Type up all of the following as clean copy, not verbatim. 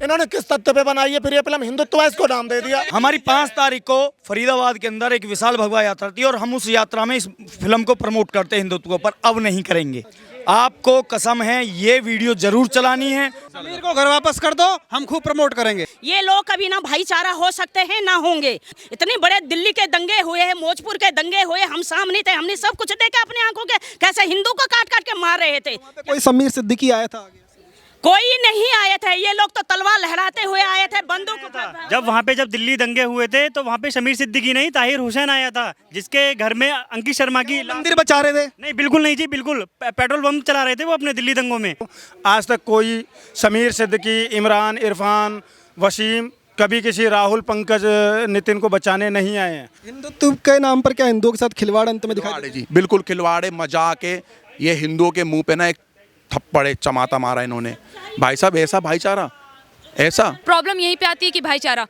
इन्होंने किस तथ्य पे बनाई है फिर ये फिल्म? हिंदुत्व इसको नाम दे दिया। हमारी 5 तारीख को फरीदाबाद के अंदर एक विशाल भगवा यात्रा थी और हम उस यात्रा में इस फिल्म को प्रमोट करते हैं हिंदुत्व पर। अब नहीं करेंगे। आपको कसम है ये वीडियो जरूर चलानी है। समीर को घर वापस कर दो, हम खूब प्रमोट करेंगे। ये लोग कभी ना भाईचारा हो सकते हैं ना होंगे। इतने बड़े दिल्ली के दंगे हुए हैं, मौजपुर के दंगे हुए, हम सामने थे, हमने सब कुछ देखा अपनी आंखों के, कैसे हिंदू को काट काट के मार रहे थे। कोई समीर सिद्दीकी आया था आगे? कोई नहीं आए थे, ये लोग तो तलवार लहराते हुए आए थे, बंदूक जब वहाँ पे जब दिल्ली दंगे हुए थे तो वहाँ पे शमीर सिद्दीकी नहीं, ताहिर हुसैन आया था, जिसके घर में अंकित शर्मा की मंदिर बचा रहे थे। नहीं बिल्कुल नहीं जी, बिल्कुल पेट्रोल बम चला रहे थे वो अपने दिल्ली दंगों में। आज तक कोई समीर सिद्दीकी, इमरान, इरफान, वसीम कभी किसी राहुल, पंकज, नितिन को बचाने नहीं आए हैं। हिंदुत्व के नाम पर क्या हिंदुओं के साथ खिलवाड़ अंत में दिखाई? जी बिल्कुल खिलवाड़े, मजाक है। ये हिंदुओं के मुंह पे ना एक थप्पड़, एक चमाता मारा इन्होंने। भाई साहब ऐसा भाईचारा, ऐसा प्रॉब्लम यहीं पे आती है कि भाईचारा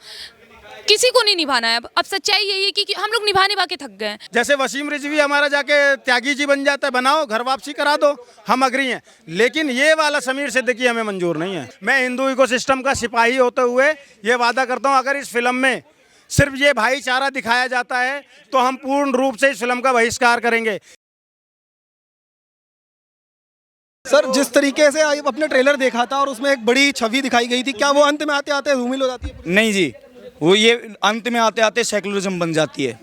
किसी को नहीं निभाना है। अब सच्चाई यही है कि हम लोग निभा के थक गए हैं। जैसे वसीम रिजवी हमारा जाके त्यागी जी बन जाता है, बनाओ, घर वापसी करा दो, हम अग्री हैं। लेकिन ये वाला समीर सिद्दीकी हमें मंजूर नहीं है। मैं हिंदू इकोसिस्टम का सिपाही होते हुए ये वादा करता हूँ, अगर इस फिल्म में सिर्फ ये भाईचारा दिखाया जाता है तो हम पूर्ण रूप से इस फिल्म का बहिष्कार करेंगे। सर, जिस तरीके से अपने ट्रेलर देखा था और उसमें एक बड़ी छवि दिखाई गई थी, क्या वो अंत में आते आते धूमिल हो जाती है? नहीं जी, वो ये अंत में आते आते सेकुलरिज्म बन जाती है।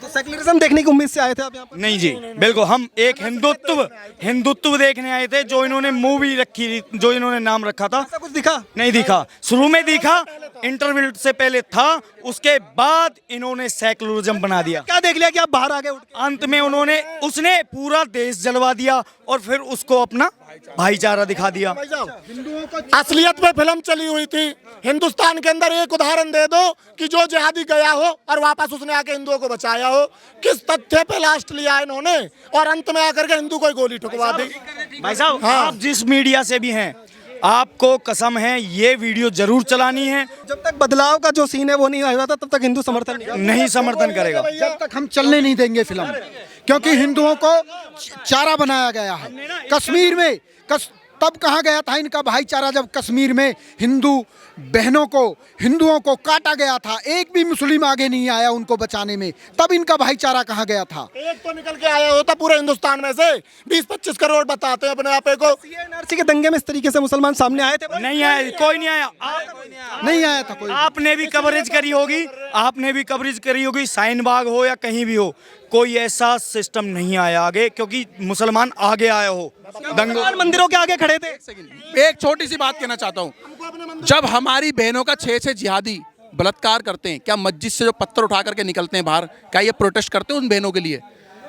तो सेकुलरिज्म देखने की उम्मीद से आए थे आप यहाँ पर? नहीं जी, बिल्कुल हम एक हिंदुत्व देखने आए थे। जो इन्होंने मूवी रखी, जो इन्होंने नाम रखा था, ऐसा कुछ दिखा? नहीं दिखा। शुरू में दिखा, इंटरवल से पहले था, उसके बाद इन्होंने सेकुलरिज्म बना दिया। क्या देख लिया कि आप बाहर आ गए उठ के? अंत में उसने पूरा देश जलवा दिया और फिर उसको अपना भाईचारा दिखा दिया। असलियत में फिल्म चली हुई थी। हिंदुस्तान के अंदर एक उदाहरण दे दो कि जो जिहादी गया हो और वापस उसने आके हिंदुओं को बचाया हो। किस तथ्य पे लास्ट लिया इन्होंने और अंत में आकर के हिंदू को गोली ठुकवा दी। भाई साहब, हाँ। आप जिस मीडिया से भी हैं, आपको कसम है ये वीडियो जरूर चलानी है। जब तक बदलाव का जो सीन है वो नहीं आया था, तब तक हिंदू नहीं समर्थन करेगा। जब तक हम चलने नहीं देंगे फिल्म, क्योंकि हिंदुओं को चारा बनाया गया है। कश्मीर में तब कहा गया था इनका भाईचारा, जब कश्मीर में हिंदुओं को काटा गया था। एक भी मुस्लिम आगे नहीं आया उनको बचाने में, तब इनका भाईचारा कहा गया था। एक तो निकल के आया होता पूरे हिंदुस्तान में से। 20-25 करोड़ बताते हैं अपने आप को। एनआरसी के दंगे में इस तरीके से मुसलमान सामने आए थे? नहीं आया, कोई नहीं आया। नहीं आया था कोई। आपने भी कवरेज करी होगी, शाहीन बाग हो या कहीं भी हो, कोई ऐसा सिस्टम नहीं आया आगे, क्योंकि मुसलमान आगे आए हो। मुसलमान मंदिरों के आगे खड़े थे। एक छोटी सी बात कहना चाहता हूँ। जब हमारी बहनों का 6 जिहादी बलात्कार करते हैं, क्या मस्जिद से जो पत्थर उठा करके निकलते हैं बाहर, क्या ये प्रोटेस्ट करते हैं उन बहनों के लिए?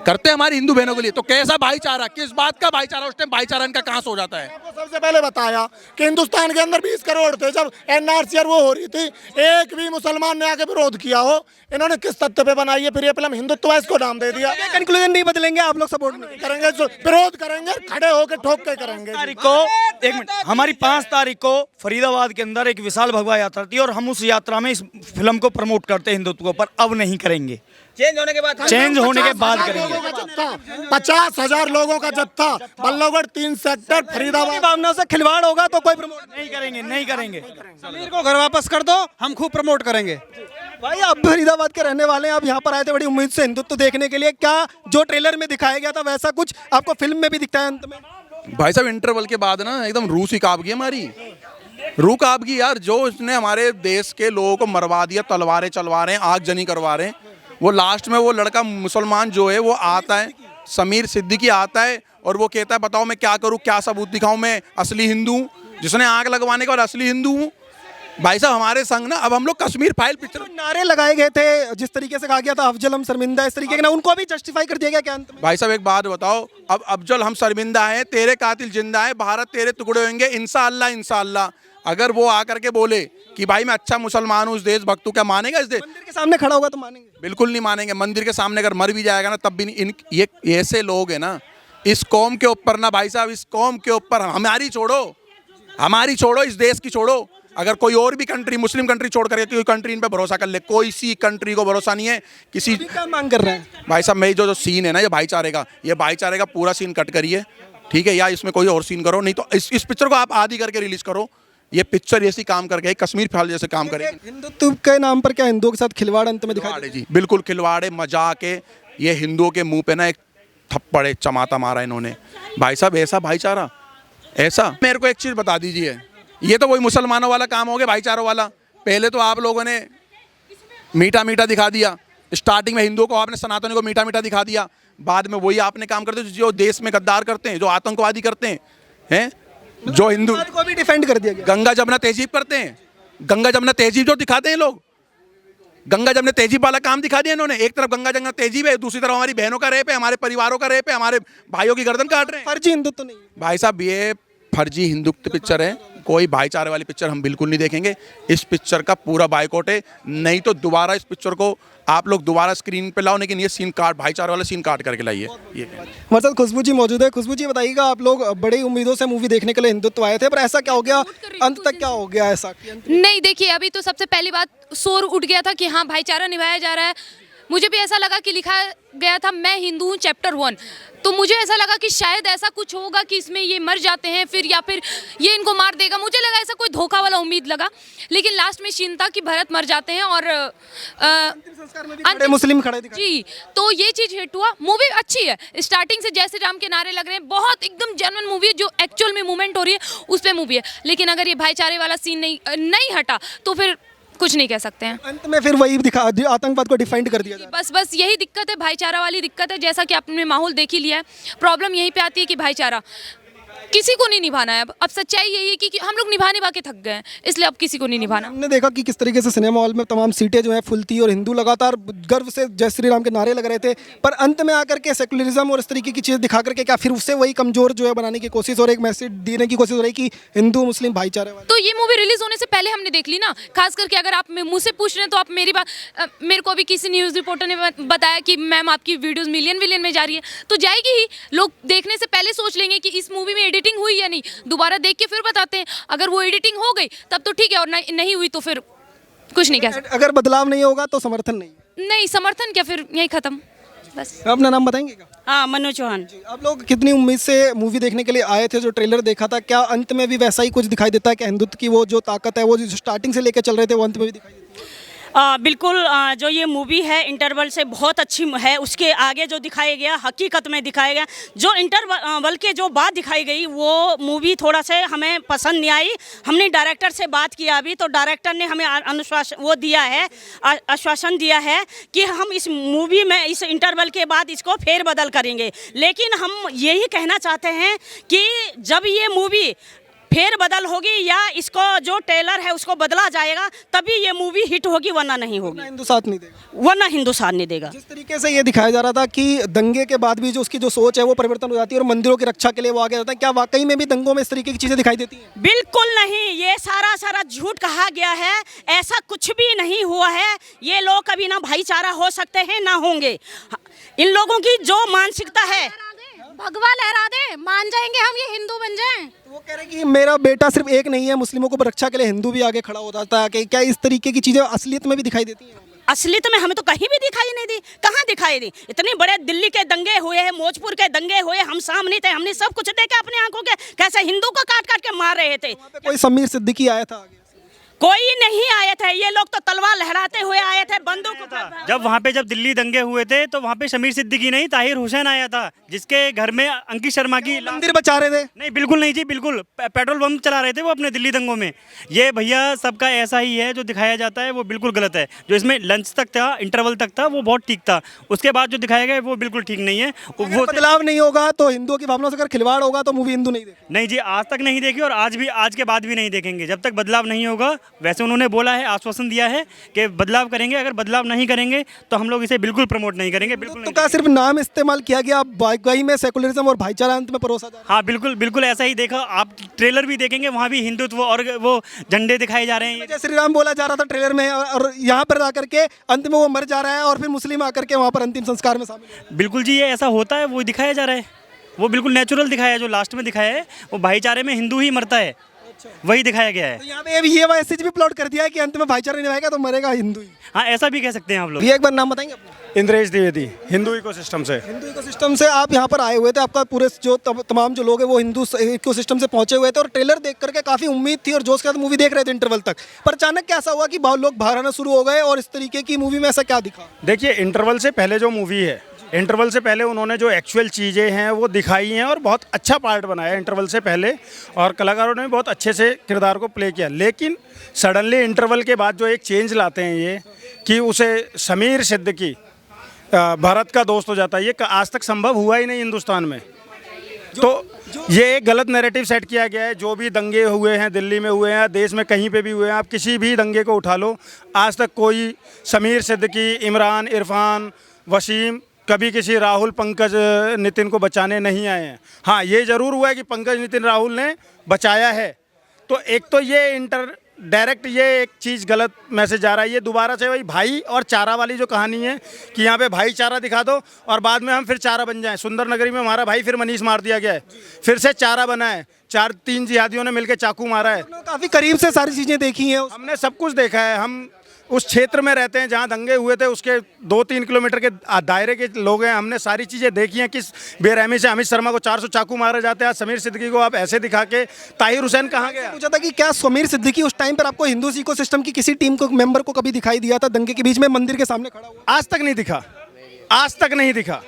करते हैं हमारी हिंदू बहनों के लिए। तो कैसा भाईचारा, किस बात का भाईचारा? उस टाइम भाईचारा इनका कहाँ से हो जाता है? सबसे पहले बताया कि हिंदुस्तान के अंदर 20 करोड़ थे जब एनआरसी वो हो रही थी, एक भी मुसलमान ने आके विरोध किया हो। इन्होंने किस तथ्य पे बनाई है फिर ये फिल्म? हिंदुत्व इसको नाम दे दिया। कंक्लूजन नहीं बदलेंगे आप लोग? सपोर्ट नहीं करेंगे, विरोध करेंगे, खड़े होकर ठोक के करेंगे। एक मिनट, हमारी 5 तारीख को फरीदाबाद के अंदर एक विशाल भगवा यात्रा थी और हम उस यात्रा में इस फिल्म को प्रमोट करते हैं हिंदुत्व पर। अब नहीं करेंगे। चेंज होने के बाद करेंगे। 50,000 लोगों का जत्था, बल्लभगढ़ 3 सेक्टर, फरीदाबाद। भावना से खिलवाड़ होगा तो कोई प्रमोट नहीं करेंगे। समीर को घर वापस कर दो, हम खूब प्रमोट करेंगे। भाई, आप फरीदाबाद के रहने वाले हैं, आप यहाँ पर आए थे बड़ी उम्मीद से हिंदुत्व देखने के लिए। क्या जो ट्रेलर में दिखाया गया था वैसा कुछ आपको फिल्म में भी दिखता है अंत में? भाई साहब, इंटरवल के बाद ना एकदम रूह ही कांप गई हमारी। रूह कांप गई यार। जो उसने हमारे देश के लोगों को मरवा दिया, तलवारें चलवा रहे हैं, आगजनी करवा रहे हैं। वो लास्ट में वो लड़का मुसलमान जो है वो आता है, समीर सिद्दीकी आता है और वो कहता है बताओ मैं क्या करूं, क्या सबूत दिखाऊं, मैं असली हिंदू हूं, जिसने आग लगवाने के बाद असली हिंदू हूं। भाई साहब, हमारे संग ना अब हम लोग कश्मीर फाइल पिक्चर, नारे लगाए गए थे जिस तरीके से कहा गया था अफजल हम शर्मिंदा, इस तरीके के ना, उनको भी जस्टिफाई कर दिया गया क्या अंत में? भाई साहब एक बात बताओ, अब अफजल हम शर्मिंदा हैं, तेरे कातिल जिंदा है, भारत तेरे टुकड़े होंगे इंशाअल्लाह इंशाअल्लाह। अगर वो आकर के बोले कि भाई मैं अच्छा मुसलमान हूँ, इस देशभक्त हूँ, क्या मानेगा? इस देश मंदिर के सामने खड़ा होगा तो मानेंगे? बिल्कुल नहीं मानेंगे। मंदिर के सामने अगर मर भी जाएगा ना तब भी नहीं। ये ऐसे लोग हैं ना, इस कौम के ऊपर ना भाई साहब, इस कौम के ऊपर हमारी छोड़ो, इस देश की छोड़ो। अगर कोई और भी कंट्री, मुस्लिम कंट्री छोड़ करके कोई कंट्री इन पे भरोसा कर ले, कोई सी कंट्री को भरोसा नहीं है किसी। क्या मांग कर रहे हैं भाई साहब? मैं जो सीन है ना ये भाईचारे का पूरा सीन कट करिए, ठीक है? या इसमें कोई और सीन करो, नहीं तो इस पिक्चर को आप आधी करके रिलीज करो। ये पिक्चर ऐसी काम करके कश्मीर फाइल जैसे काम करेगी। हिंदुत्व के नाम पर क्या हिंदुओं के साथ खिलवाड़ अंत में दिखाई खिलवाड़े जी, बिल्कुल खिलवाड़े, मजाक है। ये हिंदुओं के मुंह पे ना एक थप्पड़ चमाता मारा इन्होंने। भाई साहब ऐसा भाईचारा, ऐसा। मेरे को एक चीज़ बता दीजिए, ये तो वही मुसलमानों वाला काम हो गया, भाईचारों वाला। पहले तो आप लोगों ने मीठा मीठा दिखा दिया, स्टार्टिंग में हिंदुओं को आपने, सनातनियों को मीठा मीठा दिखा दिया, बाद में वही आपने काम करते जो देश में गद्दार करते हैं, जो आतंकवादी करते हैं, जो हिंदू को भी डिफेंड कर दिया गया। गंगा जमुना तहजीब करते हैं, गंगा जमुना तहजीब जो दिखाते हैं लोग, गंगा जमुना तहजीब वाला काम दिखा दिया इन्होंने। एक तरफ गंगा जमुना तहजीब है, दूसरी तरफ हमारी बहनों का रेप है, हमारे परिवारों का रेप है, हमारे भाइयों की गर्दन काट रहे हैं। फर्जी हिंदुत्व नहीं है। भाई साहब ये फर्जी हिंदुत्व पिक्चर है, कोई भाईचारे वाली पिक्चर हम बिल्कुल नहीं देखेंगे। इस पिक्चर का पूरा बायकॉट है, नहीं तो दोबारा इस पिक्चर को आप लोग दोबारा स्क्रीन पे लाओ, लेकिन ये सीन काट, भाईचारे वाला सीन काट करके लाइए। ये हमारे साथ खुशबू जी मौजूद है। खुशबू जी बताइएगा, आप लोग बड़ी उम्मीदों से मूवी देखने के लिए हिंदुत्व आए थे, पर ऐसा क्या हो गया अंत तक, क्या हो गया ऐसा कि नहीं देखिए, अभी तो सबसे पहली बात शोर उठ गया था कि हाँ भाईचारा निभाया जा रहा है। मुझे भी ऐसा लगा कि लिखा गया था मैं हिंदू हूँ चैप्टर 1, तो मुझे ऐसा लगा कि शायद ऐसा कुछ होगा कि इसमें ये मर जाते हैं फिर, या फिर ये इनको मार देगा। मुझे लगा ऐसा कोई धोखा वाला उम्मीद लगा, लेकिन लास्ट में सीन था कि भरत मर जाते हैं और मुस्लिम खड़े दिखाई। जी, तो ये चीज़ हिट हुआ। मूवी अच्छी है, स्टार्टिंग से जय श्री राम के नारे लग रहे हैं, बहुत एकदम जेन्युइन मूवी है, जो एक्चुअल में मूवमेंट हो रही है उस पर मूवी है। लेकिन अगर ये भाईचारे वाला सीन नहीं हटा तो फिर कुछ नहीं कह सकते हैं। अंत में फिर वही दिखा, आतंकवाद को डिफाइंड कर दिया जाए। बस यही दिक्कत है, भाईचारा वाली दिक्कत है। जैसा कि आपने माहौल देख ही लिया है, प्रॉब्लम यहीं पे आती है कि भाईचारा किसी को नहीं निभाना है। अब सच्चाई यही है कि हम लोग निभा के थक गए हैं, इसलिए अब किसी को नहीं निभाना। हमने देखा कि किस तरीके से सिनेमा हॉल में तमाम सीटें जो है फुल थी और हिंदू लगातार गर्व से जय श्री राम के नारे लग रहे थे, पर अंत में आकर के सेकुलरिज्म और इस तरीके की चीज़ दिखा करके क्या फिर उससे वही कमजोर जो है बनाने की कोशिश और एक मैसेज देने की कोशिश हो रही कि हिंदू मुस्लिम भाईचारे वाले। तो ये मूवी रिलीज होने से पहले हमने देख ली ना, खास करके अगर आप मुझसे पूछ रहे हैं तो आप मेरी बात, मेरे को अभी किसी न्यूज़ रिपोर्टर ने बताया कि मैम आपकी वीडियोस मिलियन में जा रही है, तो जाएगी ही। लोग देखने से पहले सोच लेंगे कि इस मूवी में एडिटिंग हुई या नहीं, दोबारा देख के फिर बताते हैं। अगर वो एडिटिंग हो गई तब तो ठीक है, और नहीं हुई तो फिर कुछ नहीं कह सकते। अगर बदलाव नहीं होगा तो समर्थन नहीं समर्थन क्या, फिर यही खत्म बस। अपना नाम बताएंगे क्या? हाँ, मनु चौहान। आप लोग कितनी उम्मीद से मूवी देखने के लिए आए थे? जो ट्रेलर देखा था, क्या अंत में भी वैसा ही कुछ दिखाई देता है कि हिंदुत्व की वो जो ताकत है, वो जो स्टार्टिंग से लेकर चल रहे थे, वो अंत में भी दिखाई देती है? बिल्कुल, जो ये मूवी है इंटरवल से बहुत अच्छी है। उसके आगे जो दिखाया गया, हकीकत में दिखाया गया, जो इंटरवल के जो बात दिखाई गई, वो मूवी थोड़ा से हमें पसंद नहीं आई। हमने डायरेक्टर से बात किया अभी, तो डायरेक्टर ने हमें आश्वासन दिया है कि हम इस मूवी में इस इंटरवल के बाद इसको फेरबदल करेंगे। लेकिन हम यही कहना चाहते हैं कि जब ये मूवी फेर बदल होगी या इसको जो ट्रेलर है उसको बदला जाएगा, तभी ये मूवी हिट होगी, वरना नहीं होगी। हिंदू साथ नहीं देगा, वरना हिंदू साथ नहीं देगा। जिस तरीके से ये दिखाया जा रहा था कि दंगे के बाद भी जो उसकी जो सोच है वो परिवर्तन हो जाती है और मंदिरों की रक्षा के लिए वो आगे जाता है, क्या वाकई में भी दंगों में इस तरीके की चीजें दिखाई देती हैं? बिल्कुल नहीं, ये सारा झूठ कहा गया है, ऐसा कुछ भी नहीं हुआ है। ये लोग कभी ना भाईचारा हो सकते हैं ना होंगे। इन लोगों की जो मानसिकता है, भगवा लहरा दे, मान जाएंगे हम, ये हिंदू बन जाएं। तो वो कह रहे कि मेरा बेटा सिर्फ एक नहीं है, मुस्लिमों को रक्षा के लिए हिंदू भी आगे खड़ा हो जाता है। क्या इस तरीके की चीजें असलियत में भी दिखाई देती हैं? असलियत में हमें तो कहीं भी दिखाई नहीं दी। कहाँ दिखाई दी? इतने बड़े दिल्ली के दंगे हुए हैं, मौजपुर के दंगे हुए, हम सामने थे, हमने सब कुछ देखा अपनी आंखों के, कैसे हिंदू को काट काट के मार रहे थे। कोई समीर सिद्दीकी आया था आगे? कोई नहीं आए थे, ये लोग तो तलवार लहराते हुए आए थे, बंदूक पर। जब दिल्ली दंगे हुए थे तो वहाँ पे शमीर सिद्दीकी नहीं, ताहिर हुसैन आया था, जिसके घर में अंकित शर्मा की मंदिर बचा रहे थे। नहीं, बिल्कुल नहीं जी, बिल्कुल पेट्रोल पंप चला रहे थे वो अपने दिल्ली दंगों में। ये भैया सबका ऐसा ही है, जो दिखाया जाता है वो बिल्कुल गलत है। जो इसमें लंच तक था, इंटरवल तक था, वो बहुत ठीक था। उसके बाद जो दिखाया गया वो बिल्कुल ठीक नहीं है। वो बदलाव नहीं होगा तो हिंदुओं की भावनाओं से अगर खिलवाड़ होगा तो मूवी हिंदू नहीं देखेंगे। नहीं जी, आज तक नहीं देखी और आज के बाद भी नहीं देखेंगे जब तक बदलाव नहीं होगा। वैसे उन्होंने बोला है, आश्वासन दिया है कि बदलाव करेंगे, अगर बदलाव नहीं करेंगे तो हम लोग इसे बिल्कुल प्रमोट नहीं करेंगे। बिल्कुल तो क्या सिर्फ नाम इस्तेमाल किया गया, वाकई में सेकुलरिज्म और भाईचारा अंत में परोसा जा रहा है? हाँ, बिल्कुल ऐसा ही देखा। आप ट्रेलर भी देखेंगे, वहाँ भी हिंदुत्व और वो झंडे दिखाए जा रहे हैं। जय श्री राम बोला जा रहा था ट्रेलर में, और यहाँ पर आकर के अंत में वो मर जा रहा है और फिर मुस्लिम आकर के वहाँ पर अंतिम संस्कार में शामिल। बिल्कुल जी, ये ऐसा होता है, वो दिखाया जा रहा है, वो बिल्कुल नेचुरल दिखाया है। जो लास्ट में दिखाया है वो भाईचारे में हिंदू ही मरता है, वही दिखाया गया है। तो यहाँ पे ये मैसेज भी प्लॉट कर दिया है कि अंत में भाईचारा निभाएगा तो मरेगा हिंदू ही। हाँ, ऐसा भी कह सकते हैं आप लोग। एक बार नाम बताएंगे अपना? इंद्रेश द्विवेदी, हिंदू इकोसिस्टम से। हिंदू इकोसिस्टम से आप यहाँ पर आए हुए थे, आपका पूरे जो तमाम जो लोग हैं वो हिंदू इकोसिस्टम से पहुंचे हुए थे और ट्रेलर देख करके काफ़ी उम्मीद थी और जोश के साथ मूवी देख रहे थे इंटरवल तक, पर अचानक कैसा हुआ कि बहुत लोग बाहर आना शुरू हो गए और इस तरीके की मूवी में ऐसा क्या दिखा? देखिए, इंटरवल से पहले जो मूवी है, इंटरवल से पहले उन्होंने जो एक्चुअल चीज़ें हैं वो दिखाई हैं और बहुत अच्छा पार्ट बनाया इंटरवल से पहले, और कलाकारों ने बहुत अच्छे से किरदार को प्ले किया। लेकिन सडनली इंटरवल के बाद जो एक चेंज लाते हैं ये कि उसे समीर सिद्दीकी भारत का दोस्त हो जाता है, ये आज तक संभव हुआ ही नहीं हिंदुस्तान में। तो ये एक गलत नैरेटिव सेट किया गया है। जो भी दंगे हुए हैं, दिल्ली में हुए हैं, देश में कहीं पे भी हुए हैं, आप किसी भी दंगे को उठा लो, आज तक कोई समीर सिद्दीकी, इमरान, इरफान, वसीम कभी किसी राहुल, पंकज, नितिन को बचाने नहीं आए हैं। हाँ, ये ज़रूर हुआ है कि पंकज, नितिन, राहुल ने बचाया है। तो एक तो ये डायरेक्ट ये एक चीज़ गलत मैसेज आ रहा है। ये दोबारा से वही भाई और चारा वाली जो कहानी है कि यहाँ पे भाईचारा दिखा दो और बाद में हम फिर चारा बन जाएं। सुंदर नगरी में हमारा भाई फिर मनीष मार दिया गया है, फिर से चारा बना है, 3 जिहादियों ने मिलकर चाकू मारा है। काफ़ी करीब से सारी चीज़ें देखी हैं, हमने सब कुछ देखा है। हम उस क्षेत्र में रहते हैं जहाँ दंगे हुए थे, उसके 2-3 किलोमीटर के दायरे के लोग हैं। हमने सारी चीज़ें देखी हैं, किस बेरहमी से अमित शर्मा को 400 चाकू मारे जाते हैं। आज समीर सिद्दीकी को आप ऐसे दिखा के, ताहिर हुसैन कहाँ गया? पूछा था कि क्या समीर सिद्दीकी उस टाइम पर आपको हिंदू इकोसिस्टम की किसी टीम को मेंबर को कभी दिखाई दिया था दंगे के बीच में मंदिर के सामने खड़ा हुआ? आज तक नहीं दिखा, आज तक नहीं दिखा।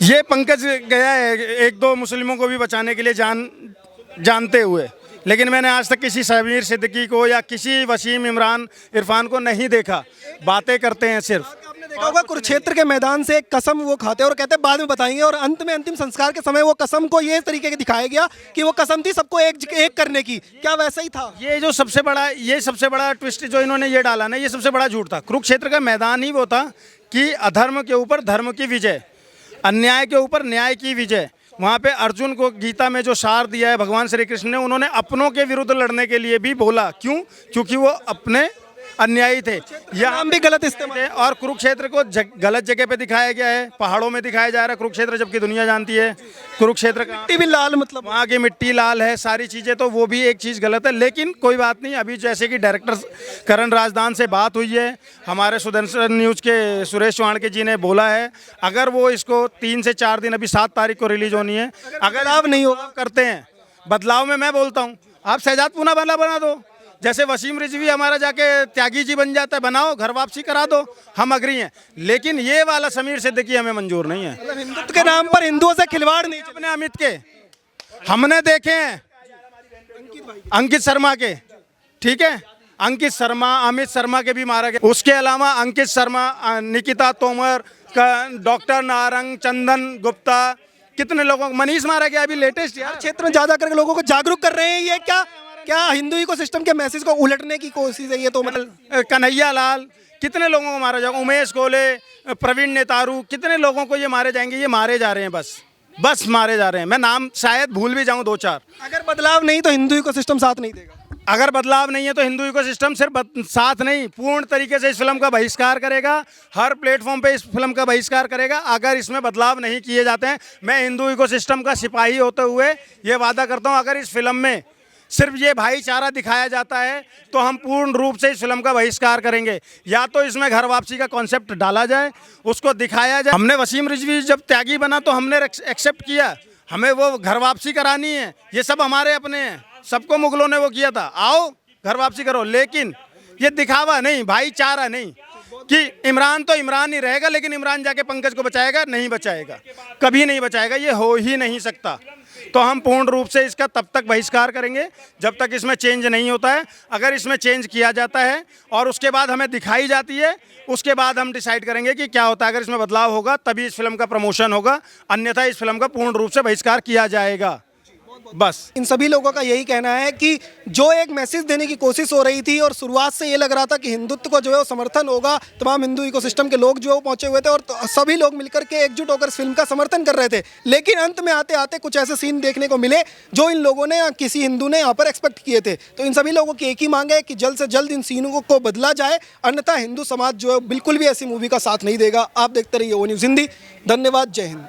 ये पंकज गया है 1-2 मुस्लिमों को भी बचाने के लिए जानते हुए, लेकिन मैंने आज तक किसी समीर सिद्दीकी को या किसी वसीम, इमरान, इरफान को नहीं देखा। बातें करते हैं सिर्फ। आपने देखा होगा कुरुक्षेत्र के मैदान से एक कसम वो खाते हैं और कहते हैं बाद में बताएंगे, और अंत में अंतिम संस्कार के समय वो कसम को ये तरीके के दिखाया गया कि वो कसम थी सबको एक करने की। क्या वैसा ही था? ये सबसे बड़ा ट्विस्ट जो इन्होंने ये डाला ना, ये सबसे बड़ा झूठ था। कुरुक्षेत्र का मैदान ही वो था कि अधर्म के ऊपर धर्म की विजय, अन्याय के ऊपर न्याय की विजय। वहाँ पे अर्जुन को गीता में जो सार दिया है भगवान श्री कृष्ण ने, उन्होंने अपनों के विरुद्ध लड़ने के लिए भी बोला। क्यों? क्योंकि वो अपने अन्यायी थे। यहाँ भी गलत इस्तेमाल थे और कुरुक्षेत्र को गलत जगह पे दिखाया गया है, पहाड़ों में दिखाया जा रहा है कुरुक्षेत्र, जबकि दुनिया जानती है कुरुक्षेत्र का मिट्टी भी लाल, मतलब वहाँ की मिट्टी लाल है, सारी चीज़ें। तो वो भी एक चीज़ गलत है, लेकिन कोई बात नहीं। अभी जैसे कि डायरेक्टर करण राजदान से बात हुई है, हमारे सुदर्शन न्यूज़ के सुरेश चौहान जी ने बोला है अगर वो इसको 3 से 4 दिन, अभी 7 तारीख को रिलीज होनी है, अगर आप नहीं होगा करते हैं बदलाव में, मैं बोलता हूँ आप शहजाद पूना बना दो, जैसे वसीम रिजवी हमारा जाके त्यागी जी बन जाता है, बनाओ, घर वापसी करा दो, हम अग्री हैं। लेकिन ये वाला समीर सिद्दीकी हमें मंजूर नहीं है। हिंदुत्व के नाम पर हिंदुओं से खिलवाड़ नहीं। अपने अमित के हमने देखे हैं, अंकित शर्मा के, ठीक है, अंकित शर्मा, अमित शर्मा के भी मारा गया। उसके अलावा अंकित शर्मा, निकिता तोमर, डॉक्टर नारंग, चंदन गुप्ता, कितने लोगों को, मनीष मारा गया अभी लेटेस्ट। यार क्षेत्र में ज्यादा करके लोगों को जागरूक कर रहे हैं। ये क्या हिंदू इकोसिस्टम के मैसेज को उलटने की कोशिश है? ये तो मतलब कन्हैया लाल, कितने लोगों को मारा जाएगा, उमेश कोले, प्रवीण नेतारू, कितने लोगों को ये मारे जाएंगे? ये मारे जा रहे हैं, बस मारे जा रहे हैं। मैं नाम शायद भूल भी जाऊं 2-4। अगर बदलाव नहीं तो हिंदू इकोसिस्टम साथ नहीं देगा। अगर बदलाव नहीं है तो हिंदू इकोसिस्टम सिर्फ साथ नहीं, पूर्ण तरीके से इस फिल्म का बहिष्कार करेगा, हर प्लेटफॉर्म पे इस फिल्म का बहिष्कार करेगा अगर इसमें बदलाव नहीं किए जाते हैं। मैं हिंदू इकोसिस्टम का सिपाही होते हुए ये वादा करता हूँ, अगर इस फिल्म में सिर्फ ये भाईचारा दिखाया जाता है तो हम पूर्ण रूप से इस फिल्म का बहिष्कार करेंगे। या तो इसमें घर वापसी का कॉन्सेप्ट डाला जाए, उसको दिखाया जाए। हमने वसीम रिजवी जब त्यागी बना तो हमने एक्सेप्ट किया, हमें वो घर वापसी करानी है, ये सब हमारे अपने हैं, सबको मुगलों ने वो किया था, आओ घर वापसी करो। लेकिन ये दिखावा नहीं, भाईचारा नहीं कि इमरान तो इमरान ही रहेगा, लेकिन इमरान जाके पंकज को बचाएगा, नहीं बचाएगा, कभी नहीं बचाएगा, ये हो ही नहीं सकता। तो हम पूर्ण रूप से इसका तब तक बहिष्कार करेंगे जब तक इसमें चेंज नहीं होता है। अगर इसमें चेंज किया जाता है और उसके बाद हमें दिखाई जाती है, उसके बाद हम डिसाइड करेंगे कि क्या होता है। अगर इसमें बदलाव होगा तभी इस फिल्म का प्रमोशन होगा, अन्यथा इस फिल्म का पूर्ण रूप से बहिष्कार किया जाएगा। बस इन सभी लोगों का यही कहना है कि जो एक मैसेज देने की कोशिश हो रही थी और शुरुआत से ये लग रहा था कि हिंदुत्व को जो है वो समर्थन होगा, तमाम हिंदू इकोसिस्टम के लोग जो है वो पहुंचे हुए थे और सभी लोग मिलकर के एकजुट होकर इस फिल्म का समर्थन कर रहे थे, लेकिन अंत में आते आते कुछ ऐसे सीन देखने को मिले जो इन लोगों ने या किसी हिंदू ने यहाँ पर एक्सपेक्ट किए थे। तो इन सभी लोगों की एक ही मांग है कि जल्द से जल्द इन सीनों को बदला जाए, अन्यथा हिंदू समाज जो है बिल्कुल भी ऐसी मूवी का साथ नहीं देगा। आप देखते रहिए ओ न्यूज़ हिंदी। धन्यवाद, जय हिंद।